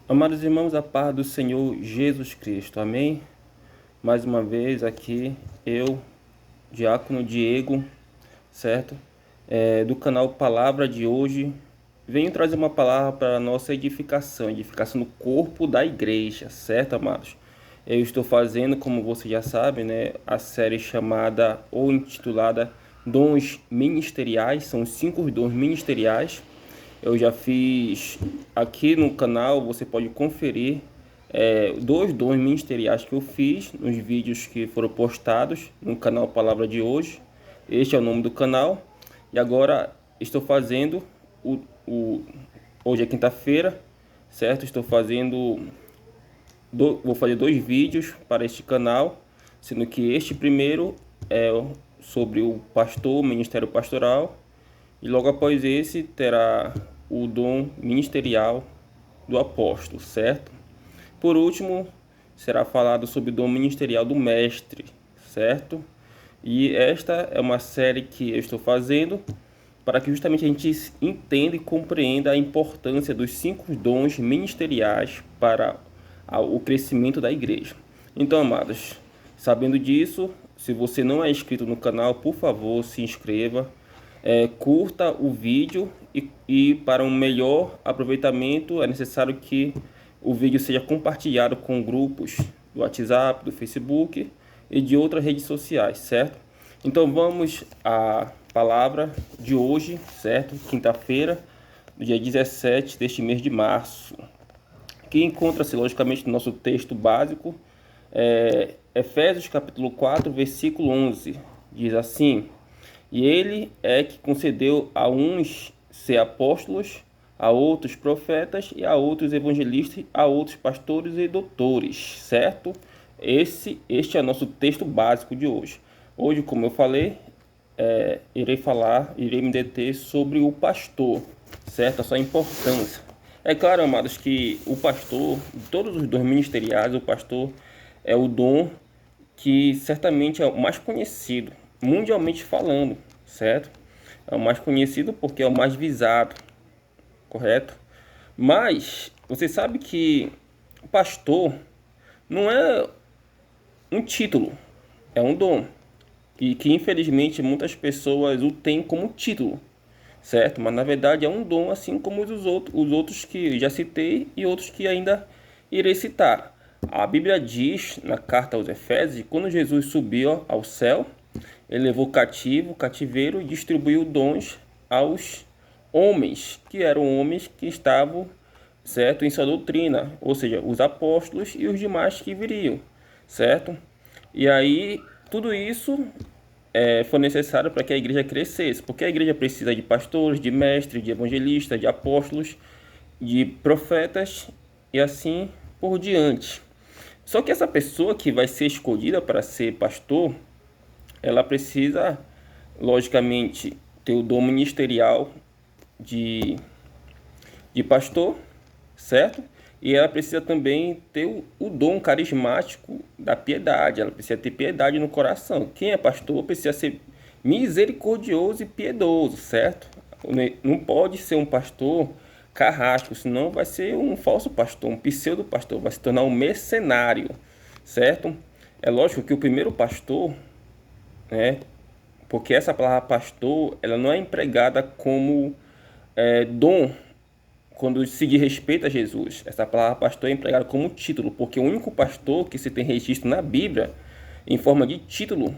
Amados irmãos, a paz do Senhor Jesus Cristo, amém? Mais uma vez aqui, eu, Diácono Diego, certo? Do canal Palavra de hoje, venho trazer uma palavra para a nossa edificação no corpo da igreja, certo, amados? Eu estou fazendo, como vocês já sabem, né, a série chamada ou intitulada Dons Ministeriais, são 5 dons ministeriais. Eu já fiz aqui no canal, você pode conferir 2 dons ministeriais que eu fiz nos vídeos que foram postados no canal Palavra de hoje. Este é o nome do canal. E agora estou fazendo hoje é quinta-feira, certo? Vou fazer 2 vídeos para este canal, sendo que este primeiro é sobre o pastor, o ministério pastoral. E logo após esse terá o dom ministerial do apóstolo, certo? Por último, será falado sobre o dom ministerial do mestre, certo? E esta é uma série que eu estou fazendo para que justamente a gente entenda e compreenda a importância dos 5 dons ministeriais para o crescimento da igreja. Então, amados, sabendo disso, se você não é inscrito no canal, por favor, se inscreva. Curta o vídeo e para um melhor aproveitamento é necessário que o vídeo seja compartilhado com grupos do WhatsApp, do Facebook e de outras redes sociais, certo? Então vamos à palavra de hoje, certo? Quinta-feira, dia 17 deste mês de março, que encontra-se logicamente no nosso texto básico, Efésios capítulo 4, versículo 11, diz assim: E ele é que concedeu a uns ser apóstolos, a outros profetas, e a outros evangelistas, a outros pastores e doutores, certo? Este é o nosso texto básico de hoje. Hoje, como eu falei, irei me deter sobre o pastor, certo? A sua importância. É claro, amados, que o pastor, de todos os dons ministeriais, o pastor é o dom que certamente é o mais conhecido, mundialmente falando, certo? É o mais conhecido porque é o mais visado, correto? Mas você sabe que o pastor não é um título, é um dom. E que infelizmente muitas pessoas o têm como título, certo? Mas na verdade é um dom, assim como os outros que já citei e outros que ainda irei citar. A Bíblia diz na carta aos Efésios que quando Jesus subiu ao céu, ele levou o cativeiro e distribuiu dons aos homens, que eram homens que estavam, certo, em sua doutrina, ou seja, os apóstolos e os demais que viriam, certo? E aí, tudo isso foi necessário para que a igreja crescesse, porque a igreja precisa de pastores, de mestres, de evangelistas, de apóstolos, de profetas e assim por diante. Só que essa pessoa que vai ser escolhida para ser pastor, ela precisa, logicamente, ter o dom ministerial de pastor, certo? E ela precisa também ter o dom carismático da piedade. Ela precisa ter piedade no coração. Quem é pastor precisa ser misericordioso e piedoso, certo? Não pode ser um pastor carrasco, senão vai ser um falso pastor, um pseudo pastor, vai se tornar um mercenário, certo? É lógico que o primeiro pastor, né? Porque essa palavra pastor, ela não é empregada como dom quando se diz respeito a Jesus. Essa palavra pastor é empregada como título, porque o único pastor que se tem registro na Bíblia em forma de título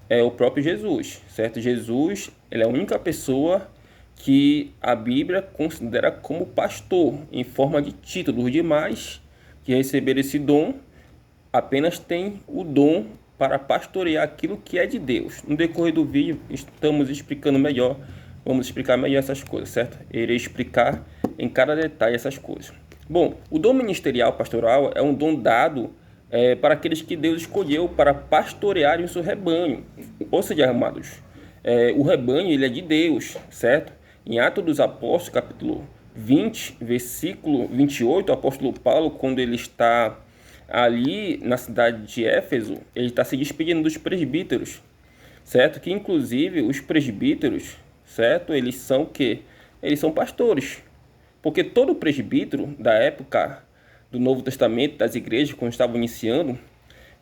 é o próprio Jesus, certo? Jesus, ele é a única pessoa que a Bíblia considera como pastor em forma de título. Os demais que receberam esse dom apenas têm o dom para pastorear aquilo que é de Deus. No decorrer do vídeo vamos explicar melhor essas coisas, certo? Irei explicar em cada detalhe essas coisas. Bom, o dom ministerial pastoral é um dom dado para aqueles que Deus escolheu para pastorearem o seu rebanho. Ou seja, amados, o rebanho ele é de Deus, certo? Em Atos dos Apóstolos, capítulo 20, versículo 28, o apóstolo Paulo, quando ele está ali na cidade de Éfeso, ele está se despedindo dos presbíteros, certo? Que inclusive os presbíteros, certo? Eles são pastores, porque todo presbítero da época do Novo Testamento, das igrejas, quando estavam iniciando,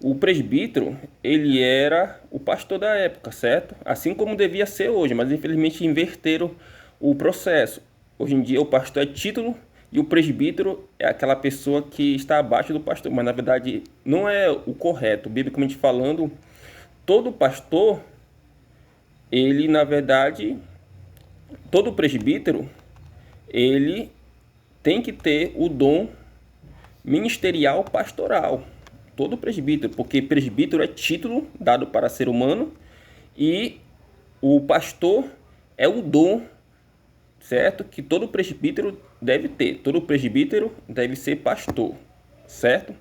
o presbítero, ele era o pastor da época, certo? Assim como devia ser hoje, mas infelizmente inverteram o processo. Hoje em dia o pastor é título e o presbítero é aquela pessoa que está abaixo do pastor, mas na verdade não é o correto. Biblicamente falando, todo pastor, ele na verdade, todo presbítero, ele tem que ter o dom ministerial pastoral. Todo presbítero, porque presbítero é título dado para ser humano e o pastor é o dom, certo? Que todo presbítero deve ter. Todo presbítero deve ser pastor, certo?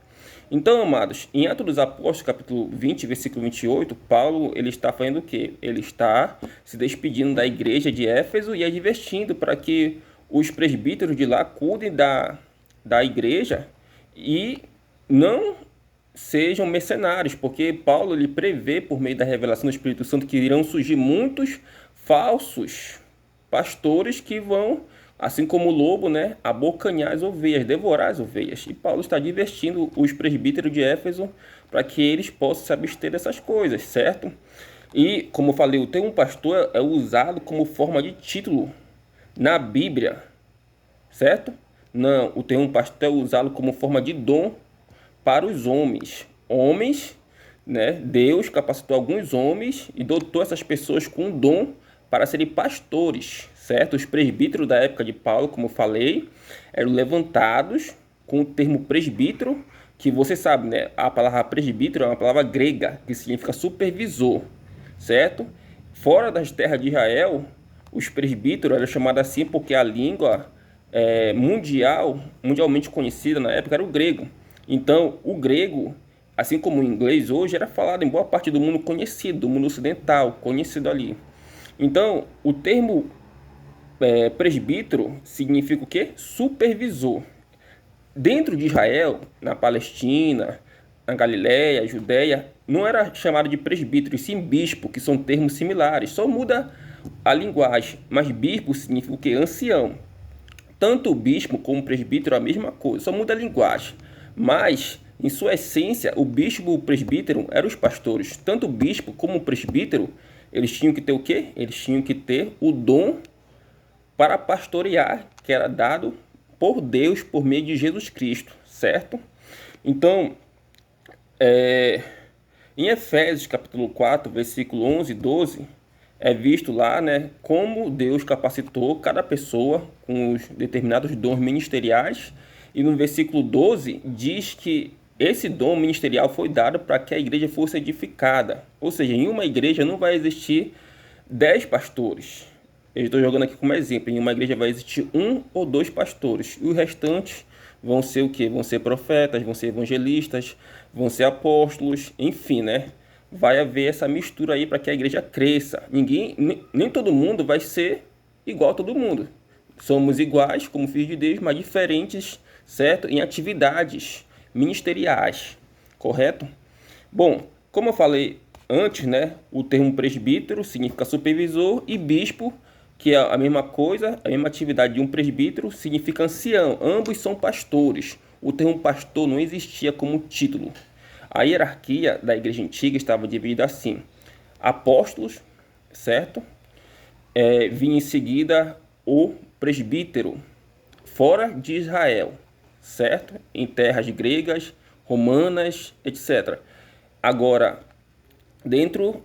Então, amados, em Atos dos Apóstolos, capítulo 20, versículo 28, Paulo, ele está fazendo o quê? Ele está se despedindo da igreja de Éfeso e advertindo para que os presbíteros de lá cuidem da igreja e não sejam mercenários, porque Paulo ele prevê por meio da revelação do Espírito Santo que irão surgir muitos falsos pastores que vão, assim como o lobo, né, abocanhar as ovelhas, devorar as ovelhas. E Paulo está advertindo os presbíteros de Éfeso para que eles possam se abster dessas coisas, certo? E, como eu falei, o termo pastor é usado como forma de título na Bíblia, certo? Não, o termo pastor é usado como forma de dom para os homens. Homens, né? Deus capacitou alguns homens e dotou essas pessoas com um dom para serem pastores, certo? Os presbíteros da época de Paulo, como eu falei, eram levantados com o termo presbítero, que você sabe, né? A palavra presbítero é uma palavra grega, que significa supervisor, certo? Fora das terras de Israel, os presbíteros eram chamados assim porque a língua mundialmente conhecida na época era o grego. Então, o grego, assim como o inglês hoje, era falado em boa parte do mundo conhecido, do mundo ocidental, conhecido ali. Então, o termo presbítero significa o quê? Supervisor. Dentro de Israel, na Palestina, na Galiléia, Judéia, não era chamado de presbítero, e sim bispo, que são termos similares. Só muda a linguagem, mas bispo significa o quê? Ancião. Tanto o bispo como o presbítero é a mesma coisa, só muda a linguagem. Mas, em sua essência, o bispo e o presbítero eram os pastores. Tanto o bispo como o presbítero, eles tinham que ter o quê? Eles tinham que ter o dom para pastorear, que era dado por Deus por meio de Jesus Cristo, certo? Então, em Efésios capítulo 4, versículo 11 e 12, é visto lá, né, como Deus capacitou cada pessoa com os determinados dons ministeriais. E no versículo 12 diz que esse dom ministerial foi dado para que a igreja fosse edificada. Ou seja, em uma igreja não vai existir 10 pastores. Eu estou jogando aqui como exemplo. Em uma igreja vai existir 1 ou 2 pastores. E os restantes vão ser o quê? Vão ser profetas, vão ser evangelistas, vão ser apóstolos, enfim, né? Vai haver essa mistura aí para que a igreja cresça. Nem todo mundo vai ser igual a todo mundo. Somos iguais como filhos de Deus, mas diferentes, certo? Em atividades ministeriais, correto? Bom, como eu falei antes, né? O termo presbítero significa supervisor e bispo, que é a mesma coisa, a mesma atividade de um presbítero, significa ancião. Ambos são pastores. O termo pastor não existia como título. A hierarquia da igreja antiga estava dividida assim: apóstolos, certo? Vinha em seguida o presbítero, fora de Israel, certo? Em terras gregas, romanas, etc. Agora, dentro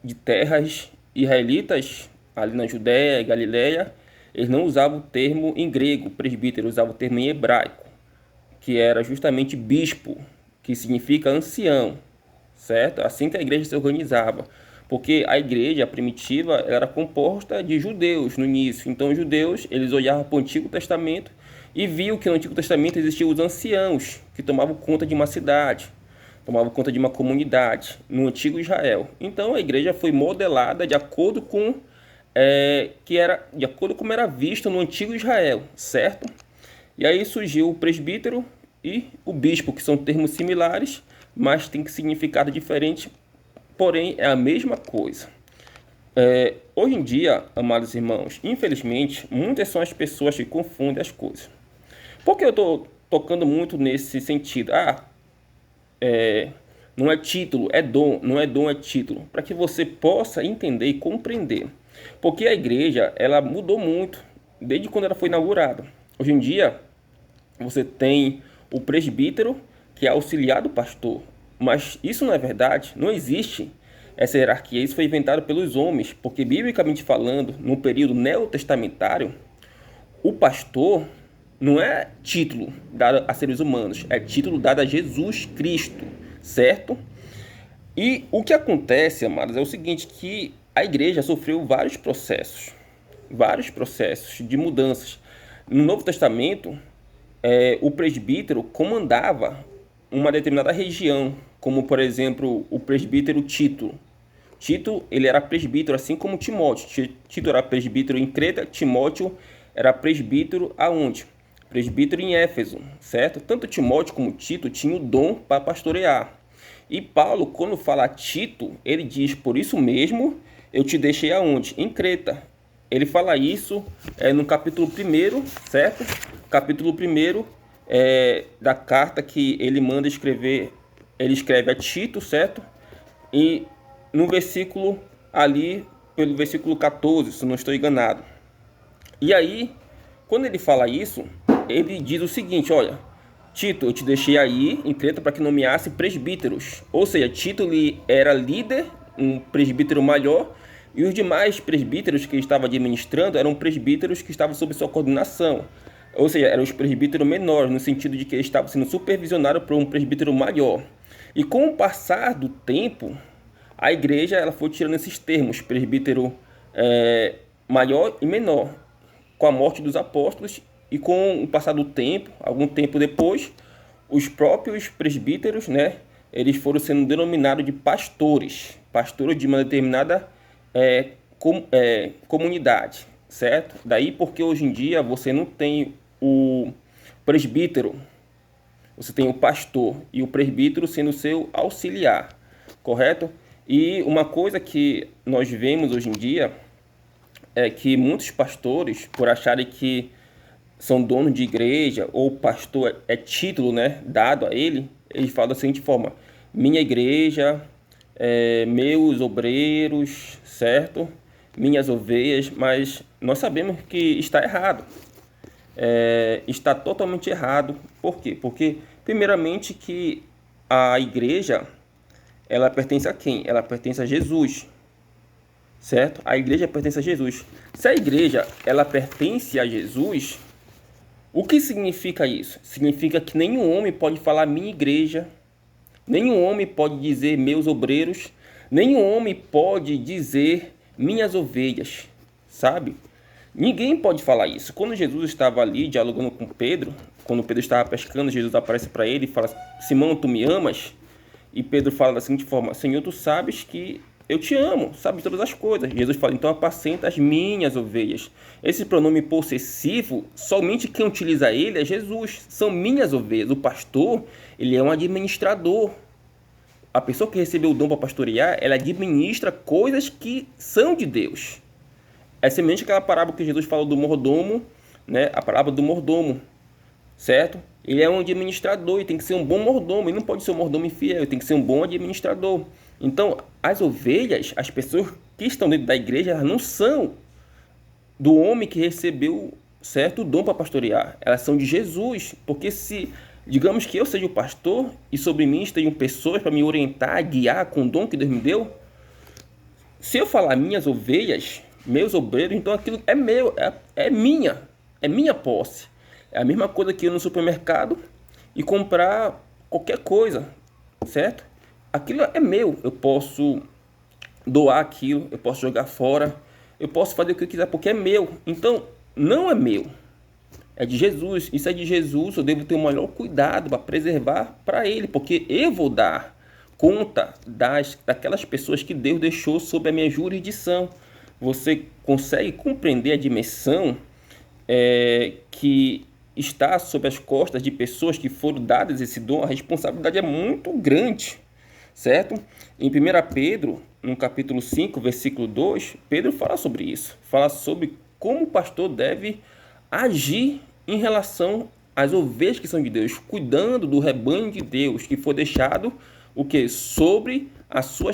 de terras israelitas, ali na Judéia e Galiléia, eles não usavam o termo em grego, presbítero, usavam o termo em hebraico, que era justamente bispo, que significa ancião, certo? Assim que a igreja se organizava, porque a igreja primitiva era composta de judeus no início. Então os judeus, eles olhavam para o Antigo Testamento e viam que no Antigo Testamento existiam os anciãos, que tomavam conta de uma cidade, tomavam conta de uma comunidade no Antigo Israel. Então a igreja foi modelada de acordo com de acordo com como era visto no Antigo Israel, certo? E aí surgiu o presbítero e o bispo, que são termos similares, mas tem significado diferente, porém é a mesma coisa. Hoje em dia, amados irmãos, infelizmente, muitas são as pessoas que confundem as coisas. Por que eu estou tocando muito nesse sentido. Não é título, é dom. Não é dom, é título. Para que você possa entender e compreender. Porque a igreja, ela mudou muito desde quando ela foi inaugurada. Hoje em dia, você tem o presbítero, que é auxiliar do pastor. Mas isso não é verdade, não existe essa hierarquia. Isso foi inventado pelos homens, porque biblicamente falando, no período neotestamentário, o pastor não é título dado a seres humanos, é título dado a Jesus Cristo, certo? E o que acontece, amados, é o seguinte, que a igreja sofreu vários processos de mudanças. No Novo Testamento, o presbítero comandava uma determinada região, como por exemplo o presbítero Tito. Tito, ele era presbítero assim como Timóteo. Tito era presbítero em Creta, Timóteo era presbítero aonde? Presbítero em Éfeso, certo? Tanto Timóteo como Tito tinham o dom para pastorear. E Paulo, quando fala a Tito, ele diz, por isso mesmo eu te deixei aonde? Em Creta. Ele fala isso no capítulo 1, certo? Capítulo 1 da carta que ele manda escrever, ele escreve a Tito, certo? E no versículo ali, pelo versículo 14, se não estou enganado. E aí, quando ele fala isso, ele diz o seguinte, olha, Tito, eu te deixei aí em Creta para que nomeasse presbíteros. Ou seja, Tito ele era líder, um presbítero maior, e os demais presbíteros que ele estava administrando eram presbíteros que estavam sob sua coordenação. Ou seja, eram os presbíteros menores, no sentido de que eles estavam sendo supervisionados por um presbítero maior. E com o passar do tempo, a igreja ela foi tirando esses termos, presbítero maior e menor, com a morte dos apóstolos e com o passar do tempo, algum tempo depois, os próprios presbíteros, né, eles foram sendo denominados de pastores de uma determinada comunidade, certo? Daí porque hoje em dia você não tem o presbítero, você tem o pastor e o presbítero sendo seu auxiliar, correto? E uma coisa que nós vemos hoje em dia é que muitos pastores, por acharem que são donos de igreja ou pastor é título, né, dado a ele, eles falam da seguinte forma: minha igreja, meus obreiros, certo? Minhas ovelhas, mas nós sabemos que está errado. Está totalmente errado. Por quê? Porque, primeiramente, que a igreja, ela pertence a quem? Ela pertence a Jesus, certo? A igreja pertence a Jesus. Se a igreja, ela pertence a Jesus, o que significa isso? Significa que nenhum homem pode falar minha igreja, nenhum homem pode dizer meus obreiros, nenhum homem pode dizer minhas ovelhas, sabe? Ninguém pode falar isso. Quando Jesus estava ali dialogando com Pedro, quando Pedro estava pescando, Jesus aparece para ele e fala: Simão, tu me amas? E Pedro fala da seguinte forma: Senhor, tu sabes que eu te amo, sabes todas as coisas. Jesus fala: então apacenta as minhas ovelhas. Esse pronome possessivo, somente quem utiliza ele é Jesus. São minhas ovelhas. O pastor, ele é um administrador. A pessoa que recebeu o dom para pastorear, ela administra coisas que são de Deus. É semelhante àquela parábola que Jesus falou do mordomo, né? A parábola do mordomo, certo? Ele é um administrador e tem que ser um bom mordomo. Ele não pode ser um mordomo infiel, ele tem que ser um bom administrador. Então, as ovelhas, as pessoas que estão dentro da igreja, elas não são do homem que recebeu, certo, o dom para pastorear. Elas são de Jesus. Porque se, digamos que eu seja o pastor e sobre mim estejam pessoas para me orientar, guiar com o dom que Deus me deu, se eu falar minhas ovelhas, meus obreiros, então aquilo é meu, é minha posse. É a mesma coisa que ir no supermercado e comprar qualquer coisa, certo? Aquilo é meu, eu posso doar aquilo, eu posso jogar fora, eu posso fazer o que eu quiser porque é meu. Então, não é meu, é de Jesus. Isso é de Jesus, eu devo ter o maior cuidado para preservar para ele, porque eu vou dar conta daquelas pessoas que Deus deixou sob a minha jurisdição. Você consegue compreender a dimensão que está sob as costas de pessoas que foram dadas esse dom? A responsabilidade é muito grande, certo? Em 1 Pedro, no capítulo 5, versículo 2, Pedro fala sobre isso. Fala sobre como o pastor deve agir em relação as ovelhas que são de Deus, cuidando do rebanho de Deus, que foi deixado o que? Sobre a sua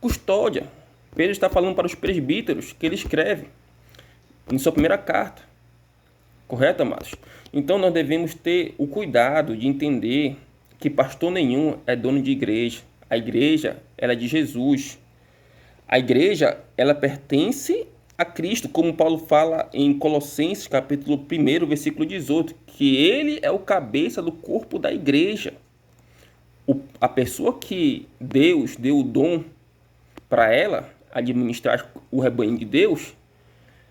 custódia. Pedro está falando para os presbíteros que ele escreve em sua primeira carta. Correto, amados? Então nós devemos ter o cuidado de entender que pastor nenhum é dono de igreja. A igreja, ela é de Jesus. A igreja, ela pertence a Cristo, como Paulo fala em Colossenses, capítulo 1, versículo 18, que ele é o cabeça do corpo da igreja. A pessoa que Deus deu o dom para ela administrar o rebanho de Deus,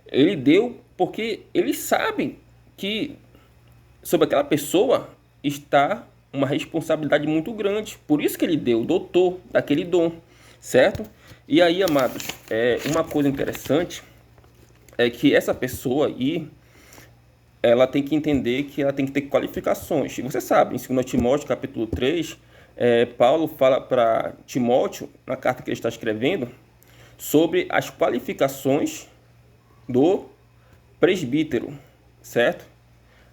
ele deu porque ele sabe que sobre aquela pessoa está uma responsabilidade muito grande. Por isso que ele deu o doutor daquele dom, certo? E aí, amados, uma coisa interessante é que essa pessoa aí, ela tem que entender que ela tem que ter qualificações. E você sabe, em 2 Timóteo, capítulo 3, Paulo fala para Timóteo, na carta que ele está escrevendo, sobre as qualificações do presbítero, certo?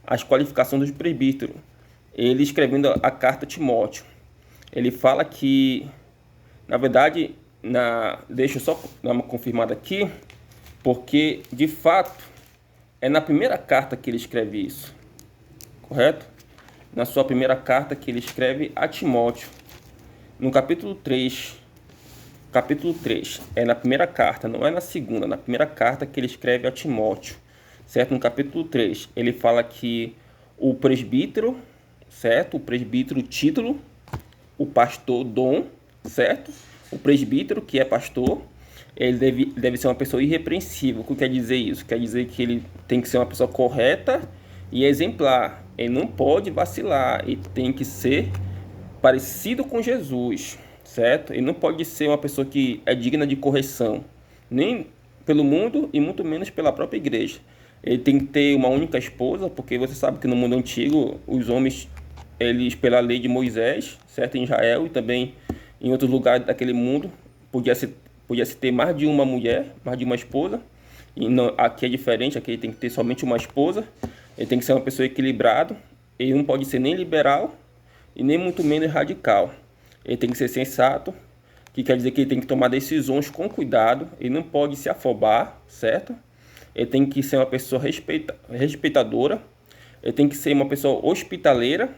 As qualificações do presbítero. Ele escrevendo a carta a Timóteo, ele fala que, na verdade, deixa eu só dar uma confirmada aqui, porque, de fato, é na primeira carta que ele escreve isso, correto? Na sua primeira carta que ele escreve a Timóteo, no capítulo 3, é na primeira carta, não é na segunda, na primeira carta que ele escreve a Timóteo, certo? No capítulo 3, ele fala que o presbítero, certo? O presbítero, título, o pastor, dom, certo? O presbítero, que é pastor, ele deve ser uma pessoa irrepreensível. O que quer dizer isso? Quer dizer que ele tem que ser uma pessoa correta e exemplar. Ele não pode vacilar, ele tem que ser parecido com Jesus, certo? Ele não pode ser uma pessoa que é digna de correção, nem pelo mundo e muito menos pela própria igreja. Ele tem que ter uma única esposa, porque você sabe que no mundo antigo, os homens, eles, pela lei de Moisés, certo? Em Israel e também em outros lugares daquele mundo, podia-se ter mais de uma mulher, mais de uma esposa. E não, aqui é diferente, aqui ele tem que ter somente uma esposa. Ele tem que ser uma pessoa equilibrada. Ele não pode ser nem liberal e nem muito menos radical. Ele tem que ser sensato, que quer dizer que ele tem que tomar decisões com cuidado. Ele não pode se afobar, certo? Ele tem que ser uma pessoa respeitadora. Ele tem que ser uma pessoa hospitaleira.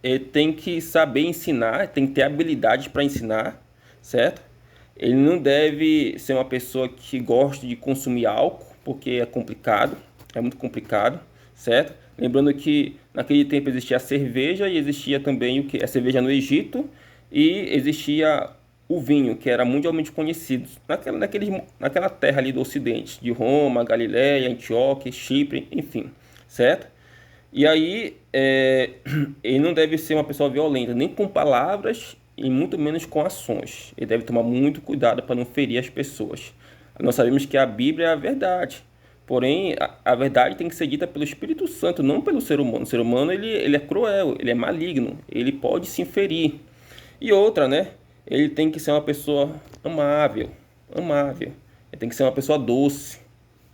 Ele tem que saber ensinar, tem que ter habilidades para ensinar, certo? Ele não deve ser uma pessoa que goste de consumir álcool, porque é complicado, é muito complicado, certo? Lembrando que naquele tempo existia a cerveja e existia também a cerveja no Egito e existia o vinho, que era mundialmente conhecido naquela terra ali do Ocidente, de Roma, Galiléia, Antioquia, Chipre, enfim, certo? E aí, ele não deve ser uma pessoa violenta, nem com palavras e muito menos com ações. Ele deve tomar muito cuidado para não ferir as pessoas. Nós sabemos que a Bíblia é a verdade, porém, a verdade tem que ser dita pelo Espírito Santo, não pelo ser humano. O ser humano, ele é cruel, ele é maligno, ele pode se ferir. E outra, né? Ele tem que ser uma pessoa amável. Ele tem que ser uma pessoa doce,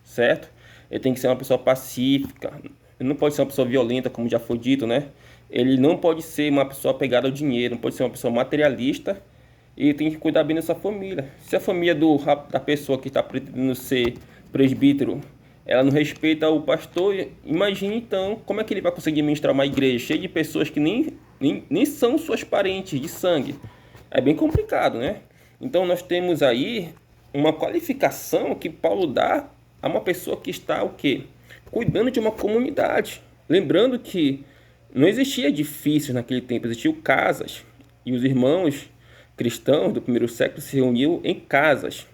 certo? Ele tem que ser uma pessoa pacífica. Ele não pode ser uma pessoa violenta, como já foi dito, né? Ele não pode ser uma pessoa apegada ao dinheiro, não pode ser uma pessoa materialista e tem que cuidar bem da sua família. Se a família da pessoa que está pretendendo ser presbítero, ela não respeita o pastor, imagine então como é que ele vai conseguir ministrar uma igreja cheia de pessoas que nem são suas parentes de sangue. É bem complicado, né? Então nós temos aí uma qualificação que Paulo dá a uma pessoa que está o quê? Cuidando de uma comunidade. Lembrando que não existia edifícios naquele tempo, existiam casas. E os irmãos cristãos do primeiro século se reuniam em casas.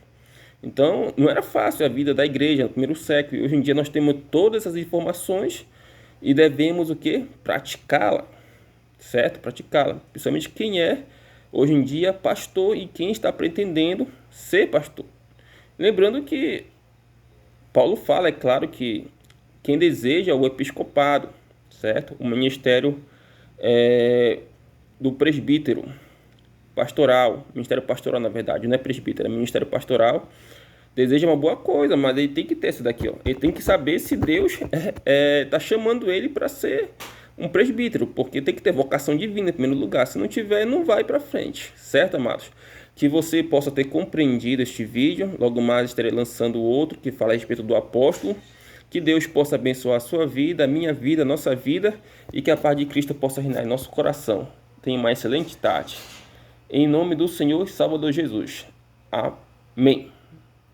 Então, não era fácil a vida da igreja no primeiro século. E hoje em dia nós temos todas essas informações e devemos o quê? Praticá-la, certo? Praticá-la. Principalmente quem é, hoje em dia, pastor e quem está pretendendo ser pastor. Lembrando que Paulo fala, é claro, que quem deseja o episcopado, certo? O ministério do presbítero pastoral, ministério pastoral na verdade, não é presbítero, é ministério pastoral, deseja uma boa coisa, mas ele tem que ter isso daqui, ó. Ele tem que saber se Deus está chamando ele para ser um presbítero, porque tem que ter vocação divina em primeiro lugar. Se não tiver, não vai para frente, certo, amados? Que você possa ter compreendido este vídeo. Logo mais estarei lançando outro que fala a respeito do apóstolo. Que Deus possa abençoar a sua vida, a minha vida, a nossa vida, e que a paz de Cristo possa reinar em nosso coração. Tenha uma excelente tarde. Em nome do Senhor e Salvador Jesus. Amém.